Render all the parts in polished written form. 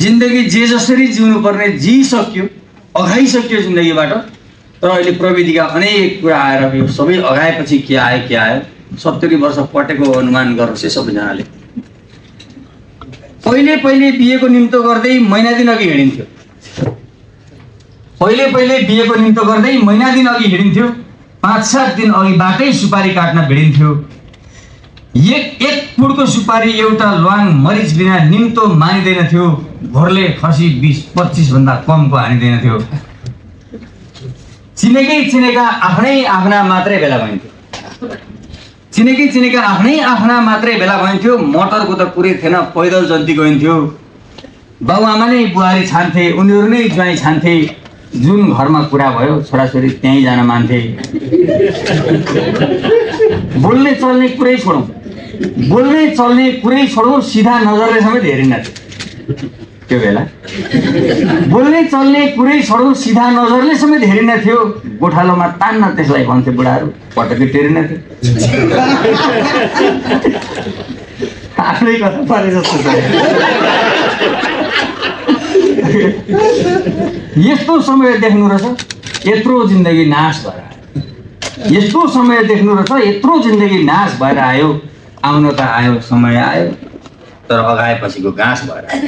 जिन्दगी जे जसरी जिउनु पर्ने जिसक्यो, अघाइसक्यो जिन्दगीबाट। तर अहिले प्रविधिका अनेक कुरा आएर यो सबै अघाएपछि के आयो 70 वर्ष पटेको अनुमान गर्नुहोस् सबैजनाले। पहिले बिहेको निम्तो गर्दै महिना दिन अघि हिँडिन्थ्यो। पहिले बिहेको निम्तो गर्दै महिना दिन अघि हिँडिन्थ्यो। 5-7 दिन अघिबाटै सुपारी काट्न भिडिन्थ्यो। एक पुडको सुपारी एउटा ल्वाङ मरिच बिना निम्तो मानिँदैन थियो। घोरले खसी 20-25 भन्दा कमको हानिँदैन थियो। चिनेका आफ्ना मात्रै भेला भइन्थ्यो। चिनेका आफ्ना मात्रै भेला भइन्थ्यो। मोटरको त कुरै थिएन, पैदल जन्ती गइन्थ्यो। बाबुआमा नै बुहारी छान्थे, उनीहरू नै ज्वाइँ छान्थे। जुन घरमा कुरा भयो छोराछोरी त्यहीँ जान मान्थे। बोल्ने चल्ने कुरै छोडौँ सिधा नजरले समेत हेरिन्थ्यो। त्यो बेला बोल्ने चल्ने कुरै छोडौँ सिधा नजरले समेत हेरिन्थ्यो। गोठालोमा तान्न त्यसलाई भन्थे बुढाहरू, पटक्कै टेरिन्थ्यो। आफ्नै कथा परे जस्तो छ। यस्तो समय देख्नु रहेछ, यत्रो जिन्दगी नाश भएर आयो। यस्तो समय देख्नु रहेछ, यत्रो जिन्दगी नाश भएर आयो। आउन त आयो, समय आयो, तर अगाएपछिको घाँस भएर आयो।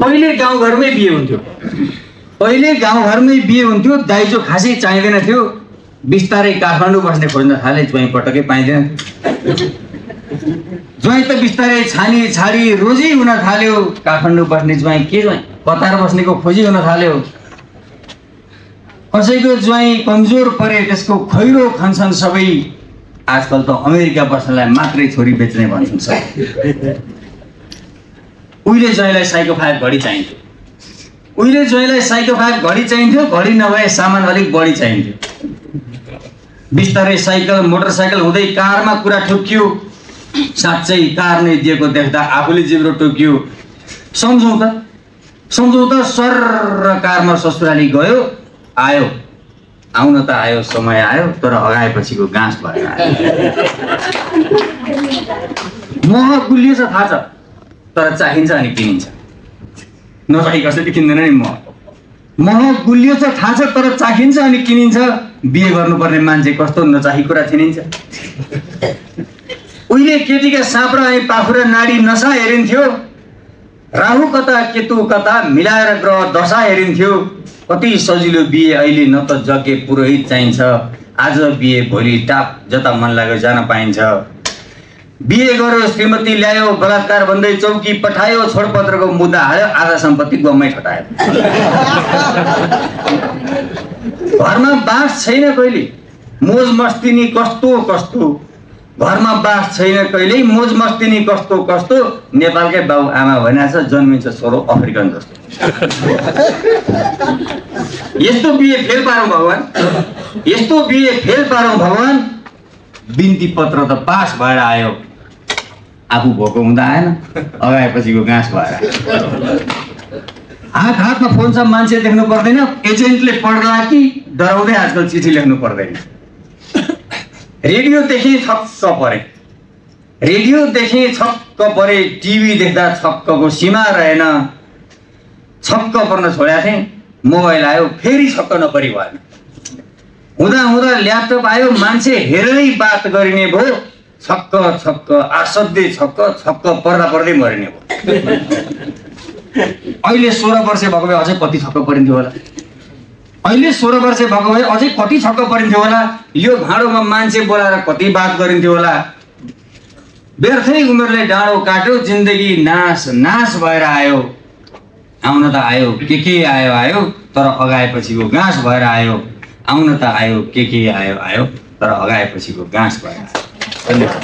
पहिले गाउँघरमै बिहे हुन्थ्यो। दाइजो खासै चाहिँदैन थियो। बिस्तारै काठमाडौँ बस्ने खोज्न थाले, ज्वाइँ पटक्कै पाइँदैन। ज्वाइँ त बिस्तारै छाडी रोजी हुन थाल्यो। काठमाडौँ बस्ने ज्वाइँ कतार बस्नेको खोजी हुन थाल्यो। कसैको ज्वाइँ कमजोर परे त्यसको खैरो खान्छन् सबै। आजकल त अमेरिका बस्नलाई मात्रै छोरी बेच्ने भन्छन् सबै। उहिले ज्वाइँलाई साइको 5 घडी चाहिन्थ्यो। घडी नभए सामान अलिक बढी चाहिन्थ्यो। बिस्तारै साइकल मोटरसाइकल हुँदै कारमा कुरा ठोकियो। साँच्चै कार नै दिएको देख्दा आफूले जिब्रो टोकियो। सम्झौँ त सर कारमा ससुराली गयो आयो। आउन त आयो, समय आयो, तर अगाएपछिको घाँस भएर आयो। मह गुलियो छ थाहा छ, तर चाहिन्छ अनि किनिन्छ। नचाहि कसैले किन्दैन नि। मह गुलियो छ थाहा छ, तर चाहिन्छ अनि किनिन्छ। बिहे गर्नुपर्ने मान्छे कस्तो नचाहि कुरा छिनिन्छ। उहिले केटीका साँप र पाखुरा नाडी नसा हेरिन्थ्यो। राहु कता केतु कता मिलाएर ग्रह दशा हेरिन्थ्यो। कति सजिलो बिहे अहिले, न त जग्गे पुरोहित चाहिन्छ। आज बिहे भोलि टाप जता मन लाग्यो जान पाइन्छ। बिहे गर्यो श्रीमती ल्यायो, बलात्कार भन्दै चौकी पठायो। छोडपत्रको मुद्दा हाल्यो, आधा सम्पत्ति गममै ठटायो। घरमा बास छैन कहिले, मोज मस्ती नि कस्तो। घरमा बास छैन कहिले, मोज मस्ती नि कस्तो। नेपालकै बाउ आमा भनेछ, जन्मिन्छ छोरो अफ्रिकन जस्तो। यस्तो बिहे फेल पारौँ भगवान। बिन्ती पत्र त पास भएर आयो। आफू भोको हुँदा आएन, अगाएपछिको घाँस भएर आयो। हातमा फोन छ, मान्छे देख्नु पर्दैन। एजेन्टले पढ्ला कि डराउँदै आजकल चिठी लेख्नु पर्दैन। रेडियो देखेँ छक्क परे। टिभी देख्दा छक्कको सीमा रहेन। छक्क पर्न छोडेको थिएँ, मोबाइल आयो, फेरि छक्क नपरी भएन। हुँदा ल्यापटप आयो, मान्छे हेरेरै बात गरिने भयो। छक्क असाध्यै छक्क पर्दै मरिने भयो। अहिले 16 वर्ष भएको भए अझै कति छक्क परिन्थ्यो होला। यो भाँडोमा मान्छे बोलाएर कति बात गरिन्थ्यो होला। व्यर्थै उमेरले डाँडो काट्यो। जिन्दगी नाश भएर आयो। आउन त आयो, के आयो, तर अगाएपछिको घाँस भएर आयो। आउन त आयो, के आयो, तर अगाएपछिको घाँस भएर आयो। धन्यवाद।